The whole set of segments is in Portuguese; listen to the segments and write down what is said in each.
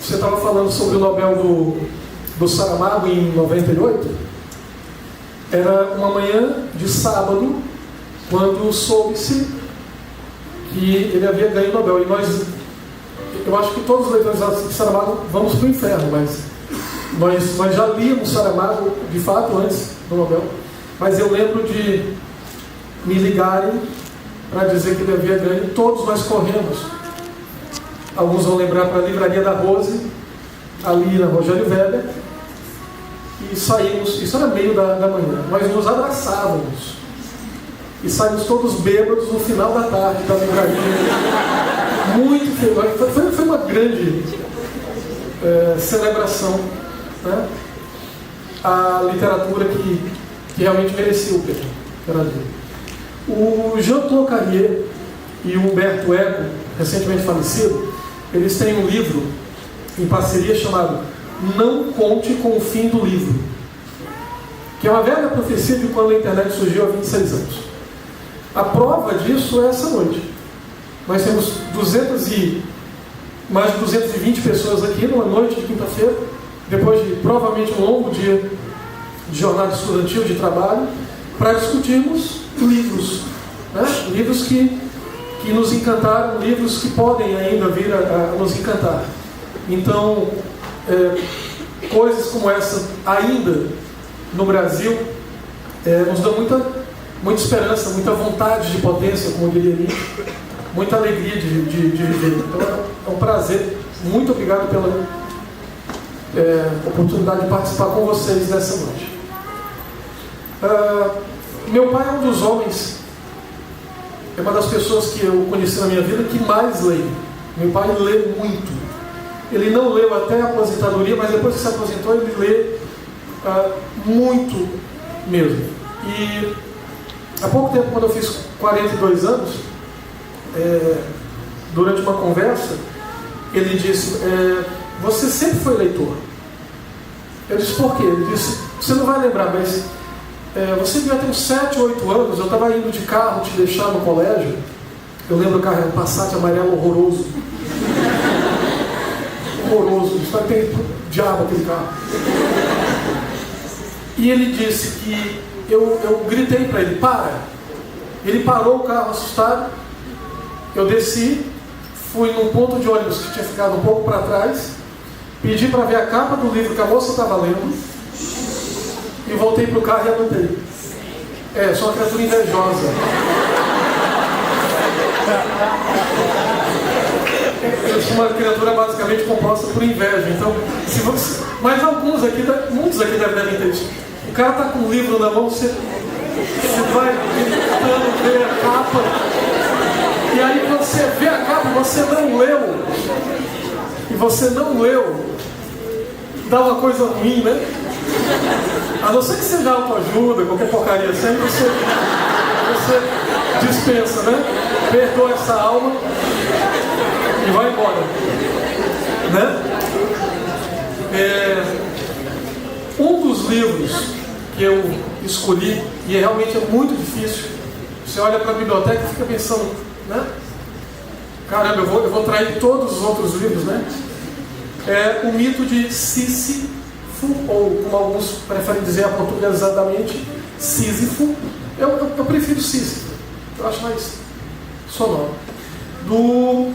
você estava falando sobre o Nobel do Saramago em 98. Era uma manhã de sábado, quando soube-se que ele havia ganho o Nobel. E eu acho que todos os leitores de Saramago vamos para o inferno, mas nós já líamos Saramago, de fato, antes do Nobel. Mas eu lembro de me ligarem para dizer que ele havia ganho. Todos nós corremos. Alguns vão lembrar para a Livraria da Rose, ali na Rogério Weber, e saímos. Isso era meio da manhã. Nós nos abraçávamos e saímos todos bêbados no final da tarde da livraria. Muito feliz. Foi uma grande celebração, né? A literatura que realmente merecia o prêmio. O Jean-Claude Carrier e o Humberto Eco, recentemente falecido, eles têm um livro em parceria chamado Não Conte com o Fim do Livro, que é uma velha profecia de quando a internet surgiu há 26 anos. A prova disso é essa noite. Nós temos mais de 220 pessoas aqui numa noite de quinta-feira, depois de provavelmente um longo dia de jornada estudantil, de trabalho, para discutirmos livros, né? Livros que nos encantaram, livros que podem ainda vir a nos encantar. Então, coisas como essa, ainda no Brasil, nos dão muita esperança, muita vontade de potência, como diria Nietzsche, muita alegria de viver. Então, é um prazer. Muito obrigado pela oportunidade de participar com vocês nessa noite. Meu pai é um dos homens, é uma das pessoas que eu conheci na minha vida que mais lê. Meu pai lê muito. Ele não leu até a aposentadoria, mas depois que se aposentou, ele lê muito mesmo. E há pouco tempo, quando eu fiz 42 anos, durante uma conversa, ele disse: você sempre foi leitor. Eu disse: por quê? Ele disse: você não vai lembrar, mas você devia ter uns 7 ou 8 anos. Eu estava indo de carro te deixar no colégio. Eu lembro o carro era um Passat amarelo horroroso. Horroroso. Isso vai ter diabo aquele carro. E ele disse que eu gritei para ele: para. Ele parou o carro assustado. Eu desci, fui num ponto de ônibus que tinha ficado um pouco para trás, pedi para ver a capa do livro que a moça estava lendo e voltei para o carro e anotei. Sou uma criatura invejosa. Eu sou uma criatura basicamente composta por inveja. Então, mas muitos aqui devem ter isso. O cara está com um livro na mão, você vai tentando ver a capa, e aí você vê a capa e você não leu, dá uma coisa ruim, né? A não ser que seja autoajuda, qualquer porcaria assim, você dispensa, né? Perdoa essa alma e vai embora, né? Um dos livros que eu escolhi, e realmente é muito difícil, você olha para a biblioteca e fica pensando, né? Caramba, eu vou trair todos os outros livros, né? É o mito de Sísifo, ou como alguns preferem dizer aportuguesadamente, Sísifo. Eu prefiro Sísifo, eu acho mais sonoro. Do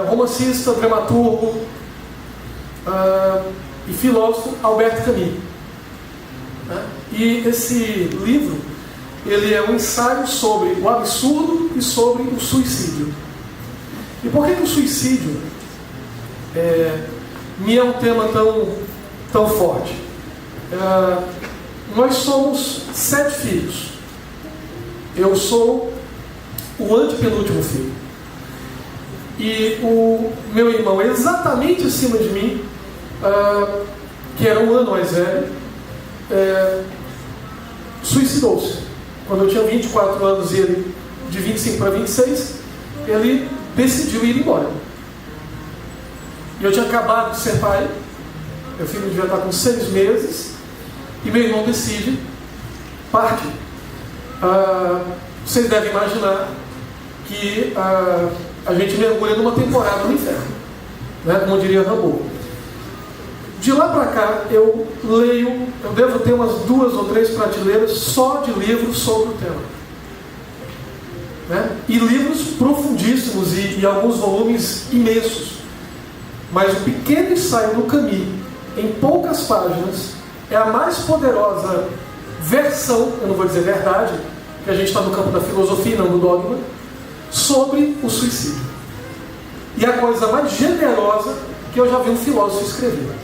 romancista, dramaturgo e filósofo Albert Camus. E esse livro, ele é um ensaio sobre o absurdo e sobre o suicídio. E por que o suicídio me é um tema tão forte? Nós somos 7 filhos. Eu sou o antepenúltimo filho. E o meu irmão, exatamente acima de mim, que era um ano mais velho, suicidou-se. Quando eu tinha 24 anos e ele, de 25 para 26, ele decidiu ir embora. E eu tinha acabado de ser pai, meu filho devia estar com 6 meses, e meu irmão decide partir. Vocês devem imaginar que a gente mergulha numa temporada no inferno, né? Como diria Rambo. De lá para cá, eu leio, eu devo ter umas 2 ou 3 prateleiras só de livros sobre o tema. Né? E livros profundíssimos e alguns volumes imensos. Mas o pequeno ensaio do Camus, em poucas páginas, é a mais poderosa versão, eu não vou dizer verdade, que a gente está no campo da filosofia, não do dogma, sobre o suicídio. E a coisa mais generosa que eu já vi um filósofo escrever.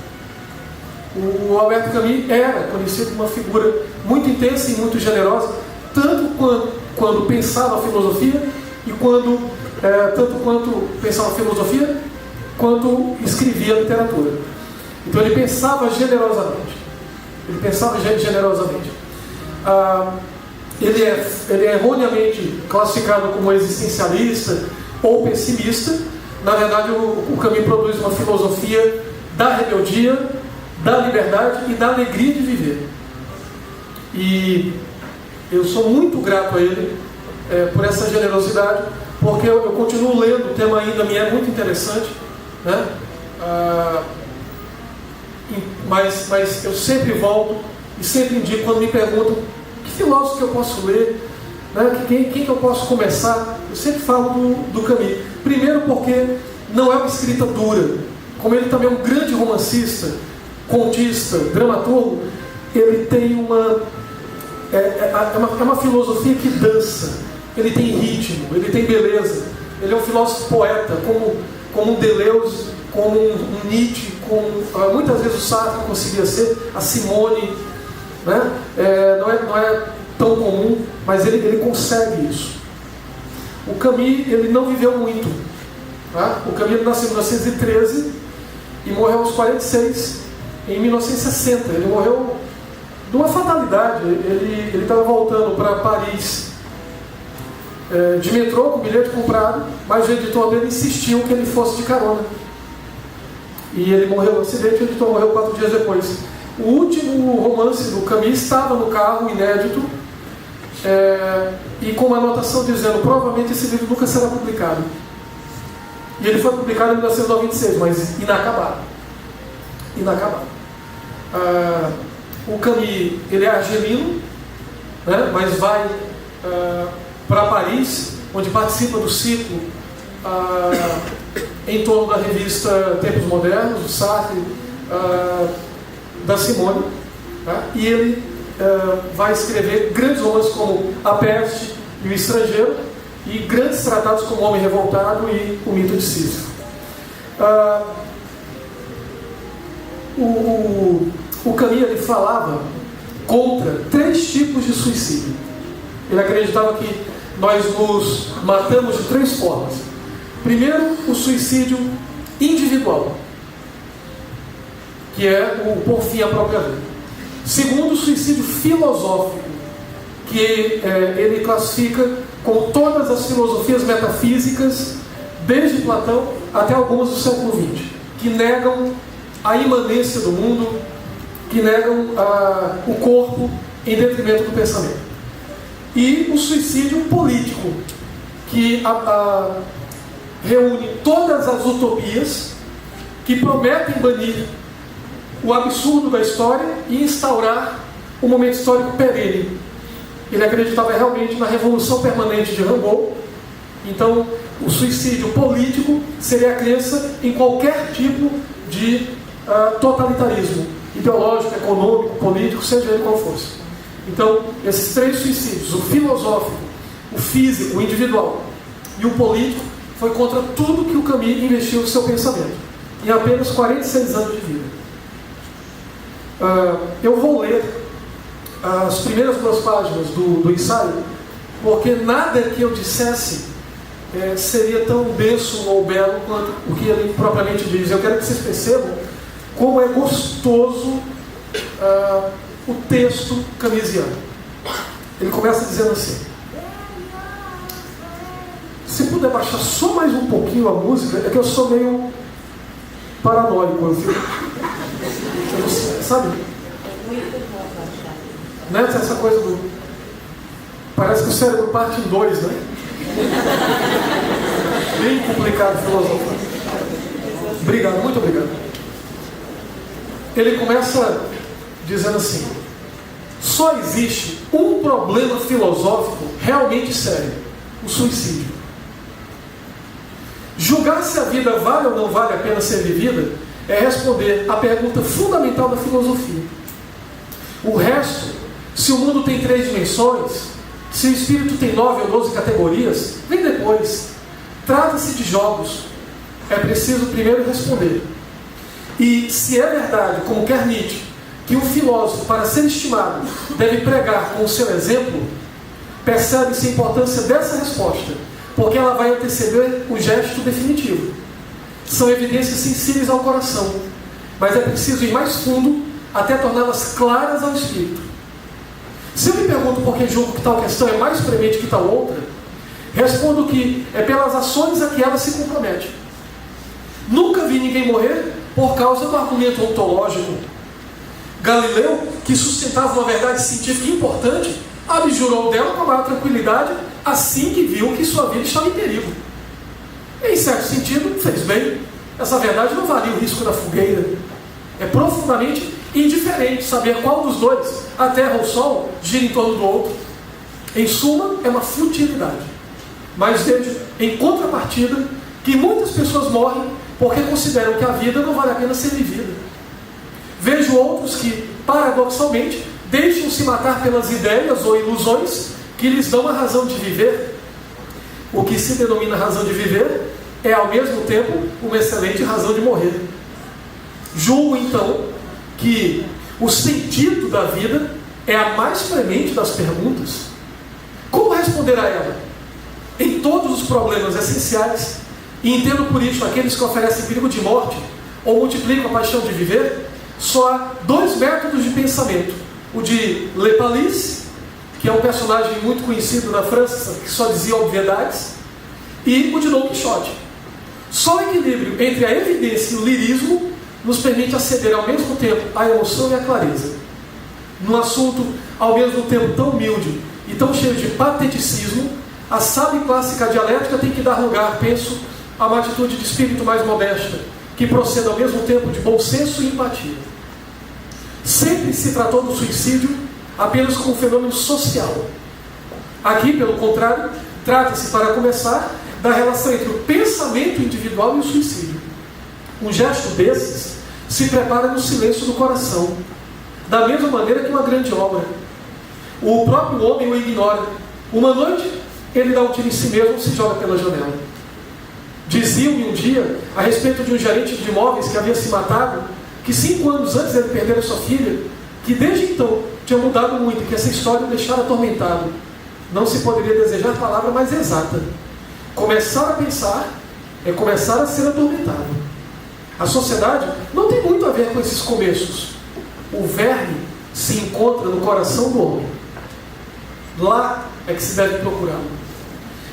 O Alberto Camus era conhecido como uma figura muito intensa e muito generosa, tanto quando pensava a filosofia, e tanto quanto pensava a filosofia, quanto escrevia a literatura. Então ele pensava generosamente. Ele é erroneamente classificado como existencialista ou pessimista. Na verdade, o Camus produz uma filosofia da rebeldia, da liberdade e da alegria de viver. E eu sou muito grato a ele por essa generosidade, porque eu continuo lendo, o tema ainda me é muito interessante, né? Mas eu sempre volto e sempre indico, quando me perguntam que filósofo que eu posso ler, né? Quem que eu posso começar, eu sempre falo do Camus. Primeiro porque não é uma escrita dura, como ele também é um grande romancista, contista, dramaturgo, ele tem uma filosofia que dança, ele tem ritmo, ele tem beleza, ele é um filósofo poeta, como um Deleuze, como um Nietzsche, como muitas vezes o Sartre conseguia ser, a Simone, né? Não é tão comum, mas ele consegue isso. O Camus, ele não viveu muito, tá? O Camus nasceu em 1913 e morreu aos 46 em 1960. Ele morreu de uma fatalidade. Ele estava voltando para Paris de metrô, com bilhete comprado, mas o editor dele insistiu que ele fosse de carona. E ele morreu no acidente, o editor morreu 4 dias depois. O último romance do Camus estava no carro, inédito, e com uma anotação dizendo: provavelmente esse livro nunca será publicado. E ele foi publicado em 1996, mas inacabado. O Camus, ele é argelino, né, mas vai para Paris, onde participa do ciclo em torno da revista Tempos Modernos, do Sartre, da Simone, tá? E ele vai escrever grandes romances como A Peste e O Estrangeiro, e grandes tratados como O Homem Revoltado e O Mito de Sísifo. O Camus, ele falava contra 3 tipos de suicídio. Ele acreditava que nós nos matamos de 3 formas. Primeiro, o suicídio individual, que é o por fim à própria vida. Segundo, o suicídio filosófico, que ele classifica como todas as filosofias metafísicas, desde Platão até algumas do século XX, que negam a imanência do mundo, que negam o corpo em detrimento do pensamento. E o suicídio político, que reúne todas as utopias que prometem banir o absurdo da história e instaurar um momento histórico perene. Ele acreditava realmente na revolução permanente de Rimbaud. Então, o suicídio político seria a crença em qualquer tipo de totalitarismo ideológico, econômico, político, seja ele qual fosse. Então, esses 3 suicídios, o filosófico, o físico, o individual e o político, foi contra tudo que o Camus investiu no seu pensamento, em apenas 46 anos de vida. Eu vou ler as primeiras 2 páginas do ensaio, porque nada que eu dissesse seria tão denso ou belo quanto o que ele propriamente diz. Eu quero que vocês percebam como é gostoso o texto camusiano. Ele começa dizendo assim: se puder baixar só mais um pouquinho a música, é que eu sou meio paranoico, eu fico, sabe? Né? Essa coisa do... Parece que o cérebro parte em 2, né? Bem complicado filosofar. Obrigado, muito obrigado. ele começa dizendo assim: só existe um problema filosófico realmente sério: o suicídio. Julgar se a vida vale ou não vale a pena ser vivida é responder à pergunta fundamental da filosofia. O resto, se o mundo tem 3 dimensões, se o espírito tem 9 ou 12 categorias, vem depois. Trata-se de jogos. É preciso primeiro responder. E se é verdade, como quer Nietzsche, que um filósofo, para ser estimado, deve pregar com o seu exemplo, percebe-se a importância dessa resposta, porque ela vai anteceder o gesto definitivo. São evidências sensíveis ao coração, mas é preciso ir mais fundo até torná-las claras ao espírito. Se eu me pergunto por que julgo que tal questão é mais premente que tal outra, respondo que é pelas ações a que ela se compromete. Nunca vi ninguém morrer por causa do argumento ontológico. Galileu, que sustentava uma verdade científica importante, abjurou dela com a maior tranquilidade assim que viu que sua vida estava em perigo. Em certo sentido, fez bem. Essa verdade não valia o risco da fogueira. É profundamente indiferente saber qual dos dois, a Terra ou o Sol, gira em torno do outro. Em suma, é uma futilidade. Mas vejo, em contrapartida, que muitas pessoas morrem porque consideram que a vida não vale a pena ser vivida. Vejo outros que, paradoxalmente, deixam-se matar pelas ideias ou ilusões que lhes dão a razão de viver. O que se denomina razão de viver é, ao mesmo tempo, uma excelente razão de morrer. Julgo, então, que o sentido da vida é a mais premente das perguntas. Como responder a ela? Em todos os problemas essenciais, e entendo por isso aqueles que oferecem perigo de morte ou multiplicam a paixão de viver, só há 2 métodos de pensamento: o de Le Palisse, que é um personagem muito conhecido na França, que só dizia obviedades, e o de Don Quixote. Só o equilíbrio entre a evidência e o lirismo nos permite aceder ao mesmo tempo à emoção e à clareza. Num assunto ao mesmo tempo tão humilde e tão cheio de pateticismo, a sábia e clássica dialética tem que dar lugar, penso, a uma atitude de espírito mais modesta, que proceda ao mesmo tempo de bom senso e empatia. Sempre se tratou do suicídio apenas como um fenômeno social. Aqui, pelo contrário, trata-se, para começar, da relação entre o pensamento individual e o suicídio. Um gesto desses se prepara no silêncio do coração, da mesma maneira que uma grande obra. O próprio homem o ignora. Uma noite, ele dá um tiro em si mesmo e se joga pela janela. Diziam-me um dia, a respeito de um gerente de imóveis que havia se matado, que 5 anos antes de ele perder a sua filha, que desde então tinha mudado muito, que essa história o deixara atormentado. Não se poderia desejar palavra mais exata. Começar a pensar é começar a ser atormentado. A sociedade não tem muito a ver com esses começos. O verme se encontra no coração do homem. Lá é que se deve procurá-lo.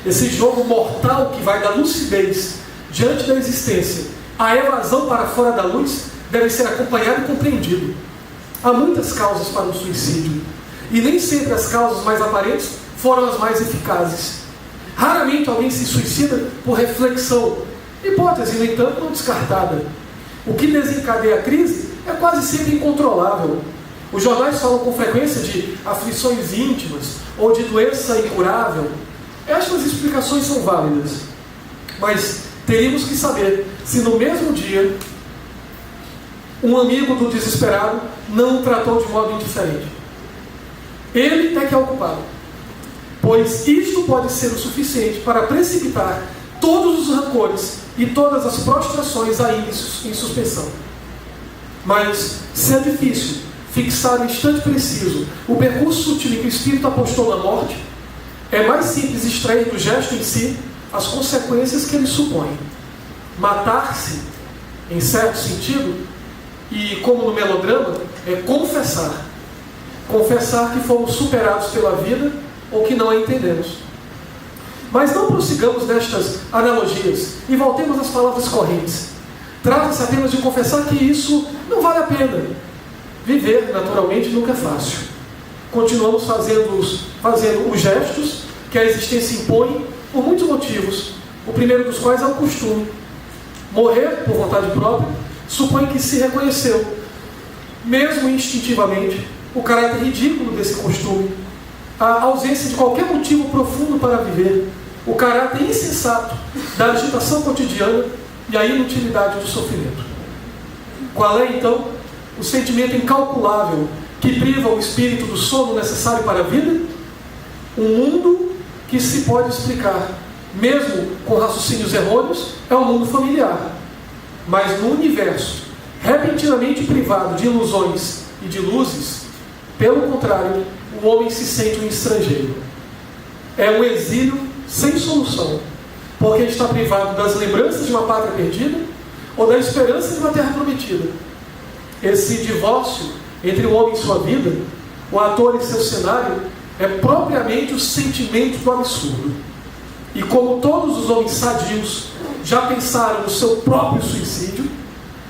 Esse jogo mortal que vai da lucidez diante da existência à evasão para fora da luz deve ser acompanhado e compreendido. Há muitas causas para o suicídio, e nem sempre as causas mais aparentes foram as mais eficazes. Raramente alguém se suicida por reflexão, hipótese, no entanto, não descartada. O que desencadeia a crise é quase sempre incontrolável. Os jornais falam com frequência de aflições íntimas ou de doença incurável. Estas explicações são válidas, mas teríamos que saber se no mesmo dia um amigo do desesperado não o tratou de modo indiferente. Ele é que é o culpado, pois isto pode ser o suficiente para precipitar todos os rancores e todas as prostrações ainda em suspensão. Mas, se é difícil fixar no instante preciso o percurso sutil que o espírito apostou na morte, é mais simples extrair do gesto em si as consequências que ele supõe. Matar-se, em certo sentido, e como no melodrama, é confessar. Confessar que fomos superados pela vida ou que não a entendemos. Mas não prossigamos nestas analogias e voltemos às palavras correntes. Trata-se apenas de confessar que isso não vale a pena. Viver, naturalmente, nunca é fácil. Continuamos fazendo os gestos que a existência impõe por muitos motivos, o primeiro dos quais é o costume. Morrer por vontade própria supõe que se reconheceu, mesmo instintivamente, o caráter ridículo desse costume, a ausência de qualquer motivo profundo para viver, o caráter insensato da agitação cotidiana e a inutilidade do sofrimento. Qual é, então, o sentimento incalculável que priva o espírito do sono necessário para a vida? Um mundo que se pode explicar, mesmo com raciocínios errôneos, é um mundo familiar. Mas no universo, repentinamente privado de ilusões e de luzes, pelo contrário, o homem se sente um estrangeiro. É um exílio sem solução, porque está privado das lembranças de uma pátria perdida ou da esperança de uma terra prometida. Esse divórcio entre o homem e sua vida, o ator e seu cenário, é propriamente o sentimento do absurdo. E como todos os homens sadios já pensaram no seu próprio suicídio,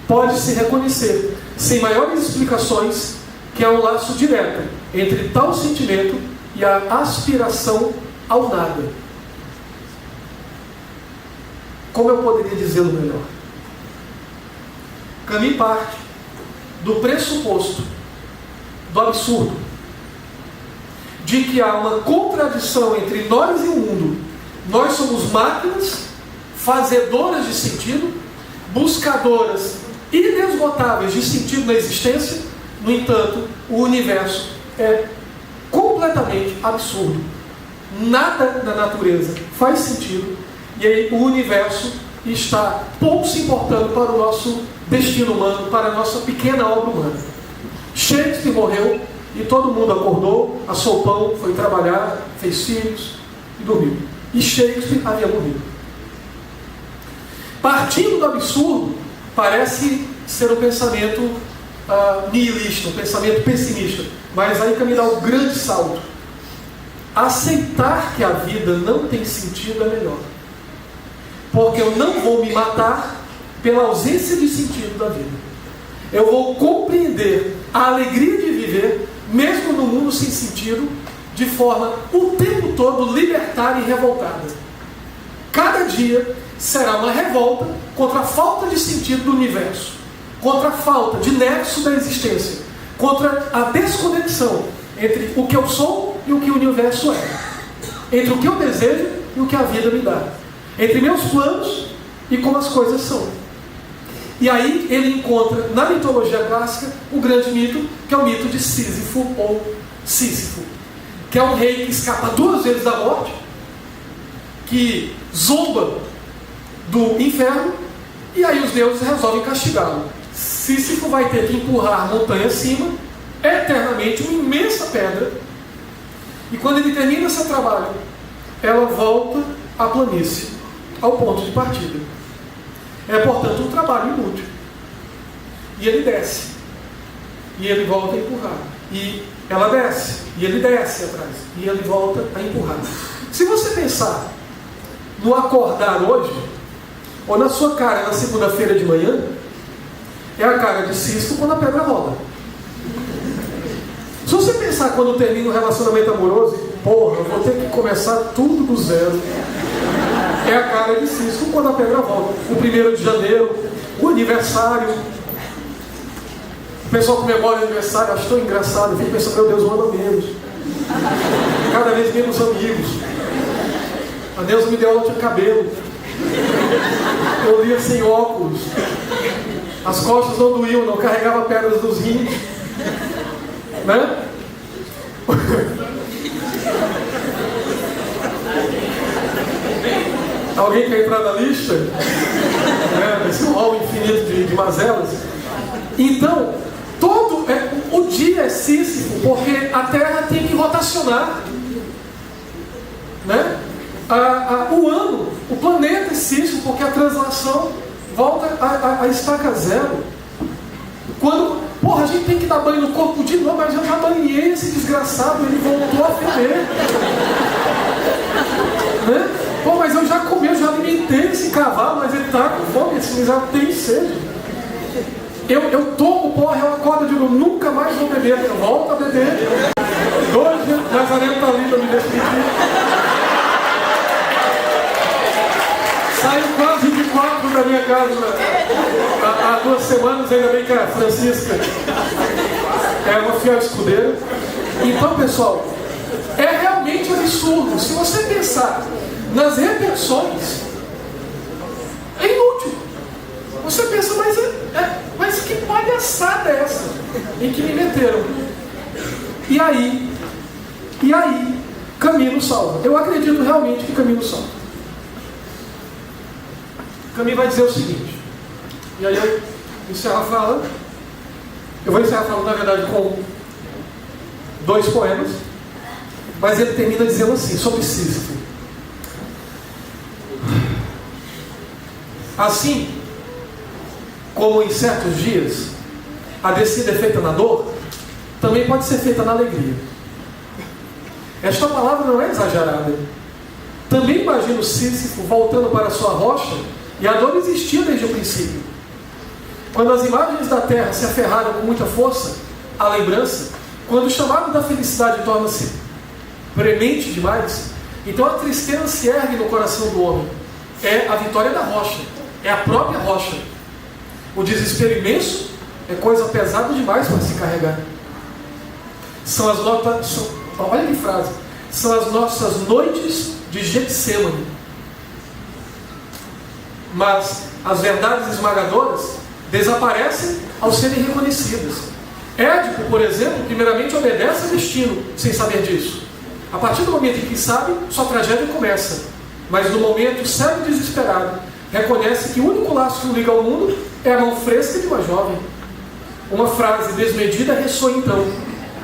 pode-se reconhecer, sem maiores explicações, que há um laço direto entre tal sentimento e a aspiração ao nada. Como eu poderia dizê-lo melhor? Camus parte do pressuposto, do absurdo, de que há uma contradição entre nós e o mundo. Nós somos máquinas fazedoras de sentido, buscadoras inesgotáveis de sentido na existência. No entanto, o universo é completamente absurdo. Nada na natureza faz sentido, e aí o universo está pouco se importando para o nosso destino humano, para a nossa pequena obra humana. Shakespeare morreu e todo mundo acordou, assou pão, foi trabalhar, fez filhos e dormiu. E Shakespeare havia morrido. Partindo do absurdo, parece ser um pensamento nihilista, um pensamento pessimista. Mas aí Camus dá um grande salto. Aceitar que a vida não tem sentido é melhor. Porque eu não vou me matar pela ausência de sentido da vida. Eu vou compreender a alegria de viver, mesmo no mundo sem sentido, de forma o tempo todo libertária e revoltada. Cada dia será uma revolta contra a falta de sentido do universo, contra a falta de nexo da existência, contra a desconexão entre o que eu sou e o que o universo é, entre o que eu desejo e o que a vida me dá, entre meus planos e como as coisas são. E aí ele encontra na mitologia clássica o grande mito, que é o mito de Sísifo ou Sísifo, que é um rei que escapa 2 vezes da morte, que zomba do inferno, e aí os deuses resolvem castigá-lo. Sísifo vai ter que empurrar a montanha acima, eternamente, uma imensa pedra, e quando ele termina seu trabalho, ela volta à planície, ao ponto de partida. É, portanto, um trabalho inútil. E ele desce, e ele volta a empurrar, e ela desce, e ele desce atrás, e ele volta a empurrar. Se você pensar no acordar hoje, ou na sua cara na segunda-feira de manhã, é a cara de Sísifo quando a pedra rola. Se você pensar quando termina um relacionamento amoroso, porra, eu vou ter que começar tudo do zero, é a cara de Sísifo quando a pedra volta. O 1º de janeiro, o aniversário, o pessoal comemora o aniversário, acho tão engraçado, eu fico pensando, meu Deus, um ano a menos, cada vez menos amigos. A Neuza me deu aula de cabelo, eu lia sem óculos, as costas não doíam, não carregava pedras nos rins, né? Alguém quer entrar na lista? Esse rol infinito de mazelas. Então, o dia é Sísifo, porque a Terra tem que rotacionar, né? O ano, o planeta é Sísifo, porque a translação volta a estaca zero. Quando, porra, a gente tem que dar banho no corpo de novo, mas eu já banhei esse desgraçado, ele voltou a feber, né? Pô, mas eu já comi, eu já alimentei esse cavalo, mas ele está com fome, esse já tem sede. Eu tomo porra, eu acordo e digo, nunca mais vou beber, eu volto a beber. 2 dias, Nazareno está ali para me despedir. Saio quase de 4 da minha casa há 2 semanas, ainda bem que a Francisca é uma fiel escudeira. Então, pessoal, é realmente absurdo. Se você pensar nas repercussões, é inútil. Você pensa, mas que palhaçada é essa em que me meteram? E aí, Caminho salva. Eu acredito realmente que Caminho salva. Caminho vai dizer o seguinte, e aí eu encerro a fala. Eu vou encerrar a fala, na verdade, com 2 poemas, mas ele termina dizendo assim, sobre Sísifo. Assim, como em certos dias a descida é feita na dor, também pode ser feita na alegria. Esta palavra não é exagerada. Também imagino Sísifo voltando para sua rocha, e a dor existia desde o princípio. Quando as imagens da terra se aferraram com muita força, a lembrança, quando o chamado da felicidade torna-se premente demais, então a tristeza se ergue no coração do homem. É a vitória da rocha, é a própria rocha. O desespero imenso é coisa pesada demais para se carregar. Olha que frase, são as nossas noites de Getsêmani. Mas as verdades esmagadoras desaparecem ao serem reconhecidas. Édipo, por exemplo, primeiramente obedece ao destino, sem saber disso. A partir do momento em que sabe, sua tragédia começa. Mas no momento cego e desesperado, reconhece que o único laço que o liga ao mundo é a mão fresca de uma jovem. Uma frase desmedida ressoa então.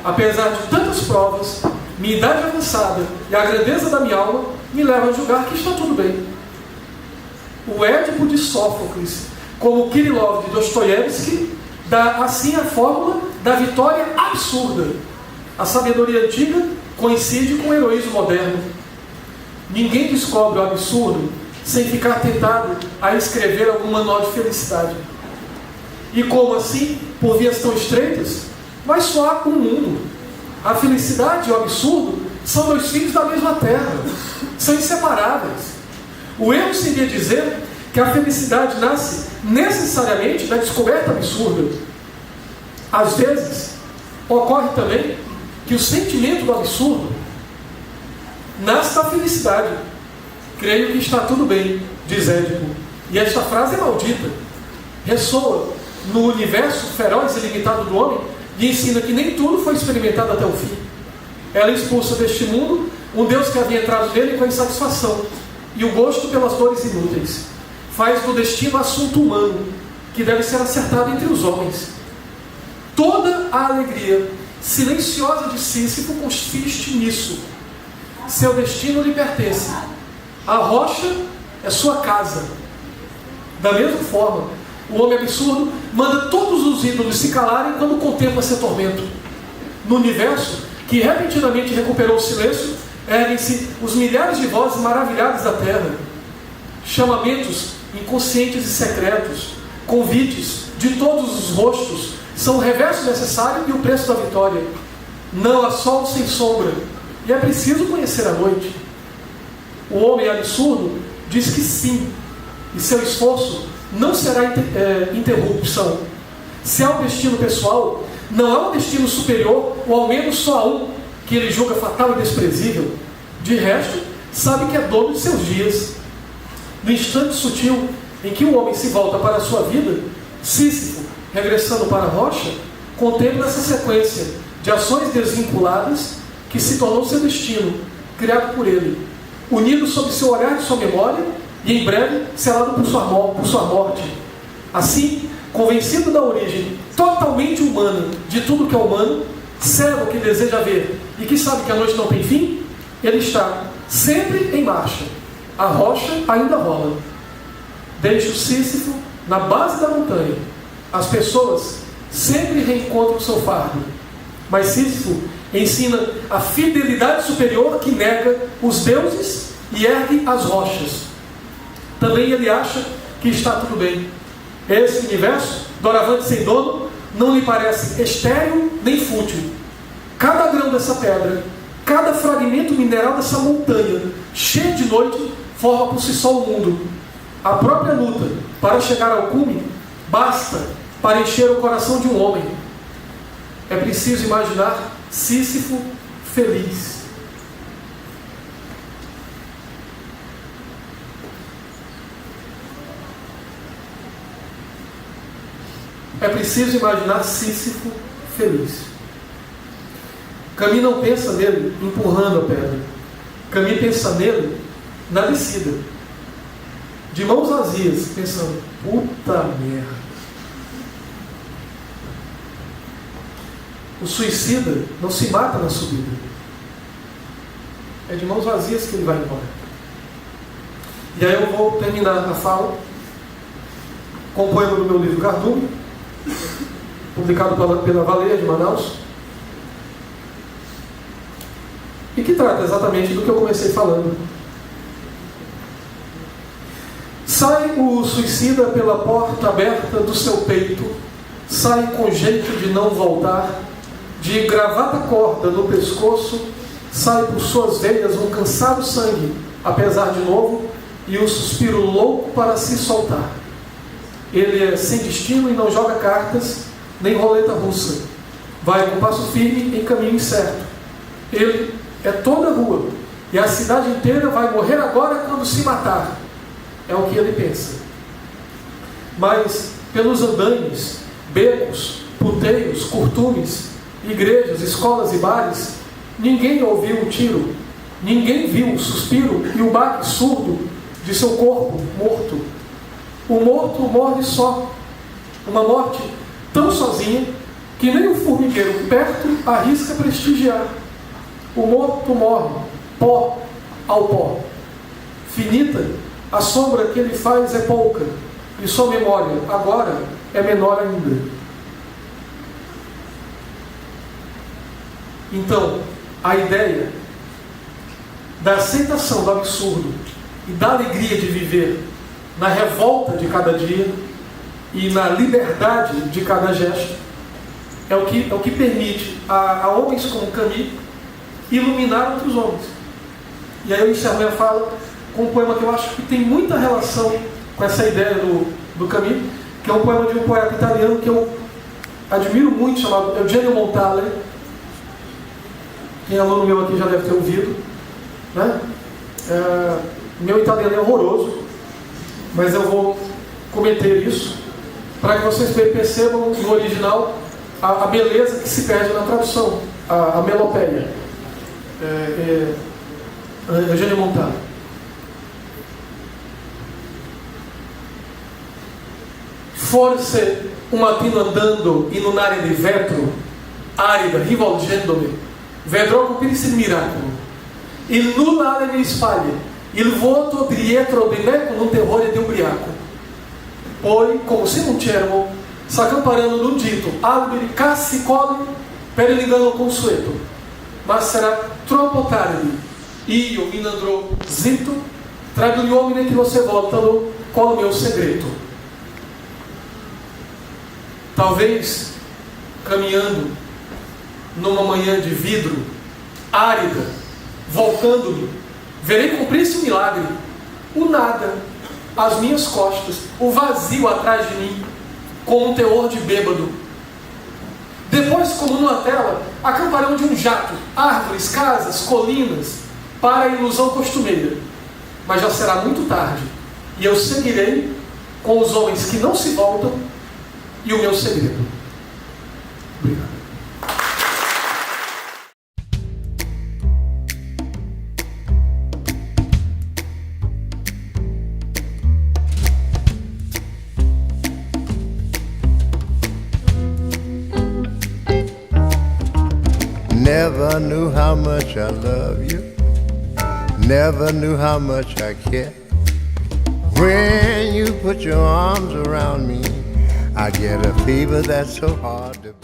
Apesar de tantas provas, minha idade avançada e a grandeza da minha alma me levam a julgar que está tudo bem. O Édipo de Sófocles, como Kirillov de Dostoiévski, dá assim a fórmula da vitória absurda. A sabedoria antiga coincide com o heroísmo moderno. Ninguém descobre o absurdo sem ficar tentado a escrever algum manual de felicidade. E como assim, por vias tão estreitas, vai soar um mundo. A felicidade e o absurdo são 2 filhos da mesma terra, são inseparáveis. O erro seria dizer que a felicidade nasce necessariamente da descoberta absurda. Às vezes, ocorre também que o sentimento do absurdo nasce da felicidade. Creio que está tudo bem, diz Édipo. E esta frase é maldita. Ressoa no universo feroz e limitado do homem e ensina que nem tudo foi experimentado até o fim. Ela expulsa deste mundo um Deus que havia entrado nele com a insatisfação e o gosto pelas dores inúteis. Faz do destino assunto humano, que deve ser acertado entre os homens. Toda a alegria silenciosa de Sísifo consiste nisso. Seu destino lhe pertence. A rocha é sua casa. Da mesma forma, o homem absurdo manda todos os ídolos se calarem quando contempla seu tormento. No universo, que repentinamente recuperou o silêncio, erguem-se os milhares de vozes maravilhadas da terra. Chamamentos inconscientes e secretos, convites de todos os rostos, são o reverso necessário e o preço da vitória. Não há sol sem sombra, e é preciso conhecer a noite. O homem absurdo diz que sim, e seu esforço não será interrupção. Se há um destino pessoal, não há um destino superior, ou ao menos só há um, que ele julga fatal e desprezível. De resto, sabe que é dono de seus dias. No instante sutil em que o homem se volta para a sua vida, Sísifo, regressando para a rocha, contempla essa sequência de ações desvinculadas que se tornou seu destino, criado por ele, unido sob seu olhar de sua memória e em breve selado por sua morte. Assim, convencido da origem totalmente humana de tudo que é humano, cego que deseja ver e que sabe que a noite não tem fim, ele está sempre em marcha. A rocha ainda rola. Deixa o Sísifo na base da montanha. As pessoas sempre reencontram o seu fardo. Mas Sísifo ensina a fidelidade superior que nega os deuses e ergue as rochas. Também ele acha que está tudo bem. Esse universo, doravante sem dono, não lhe parece estéril nem fútil. Cada grão dessa pedra, cada fragmento mineral dessa montanha, cheio de noite, forma por si só o mundo. A própria luta para chegar ao cume basta para encher o coração de um homem. É preciso imaginar Sísifo feliz. É preciso imaginar Sísifo feliz. Camille não pensa nele empurrando a pedra. Camille pensa nele na descida. De mãos vazias, pensando, puta merda. O suicida não se mata na subida. É de mãos vazias que ele vai embora. E aí eu vou terminar a fala com um poema do meu livro Cardume, publicado pela Valeia de Manaus, e que trata exatamente do que eu comecei falando. Sai o suicida pela porta aberta do seu peito, sai com jeito de não voltar, de gravata corda no pescoço, sai por suas veias um cansado sangue, apesar de novo, e um suspiro louco para se soltar. Ele é sem destino e não joga cartas, nem roleta russa. Vai com passo firme em caminho incerto. Ele é toda a rua, e a cidade inteira vai morrer agora quando se matar. É o que ele pensa. Mas pelos andaimes, becos, puteiros, curtumes, igrejas, escolas e bares, ninguém ouviu o tiro, ninguém viu o suspiro e o baque surdo de seu corpo morto. O morto morre só, uma morte tão sozinha que nem o formigueiro perto arrisca prestigiar. O morto morre, pó ao pó. Finita, a sombra que ele faz é pouca, e sua memória agora é menor ainda. Então, a ideia da aceitação do absurdo e da alegria de viver na revolta de cada dia e na liberdade de cada gesto é o que permite a homens como Camille iluminar outros homens. E aí eu encerro minha fala com um poema que eu acho que tem muita relação com essa ideia do Camille, que é um poema de um poeta italiano que eu admiro muito, chamado Eugenio Montale. Quem é aluno meu aqui já deve ter ouvido, né? Meu italiano é horroroso, mas eu vou cometer isso para que vocês percebam no original a beleza que se perde na tradução, a melopeia. Eugenio Montale. Forse un mattino andando in un'area di vetro arida, rivolgendomi, vedrò compirsi il miracolo. Il nulla alle mie spalle, il vuoto dietro di me con un terrore di ubriaco. Poi, come se non c'erano, s'accamparano d'un dito, alberi, cassi, colli, per l'ingano consueto. Ma sarà troppo tardi. Io me ne andrò zitto tra gli uomini che lo se voltano com o meu segredo. Talvez, caminhando numa manhã de vidro, árida, voltando-me, verei cumprir-se o milagre, o nada, às minhas costas, o vazio atrás de mim, com um teor de bêbado. Depois, como numa tela, acamparão de um jato, árvores, casas, colinas, para a ilusão costumeira. Mas já será muito tarde, e eu seguirei com os homens que não se voltam e o meu segredo. Obrigado. Never knew how much I love you. Never knew how much I care. When you put your arms around me, I get a fever that's so hard to bear.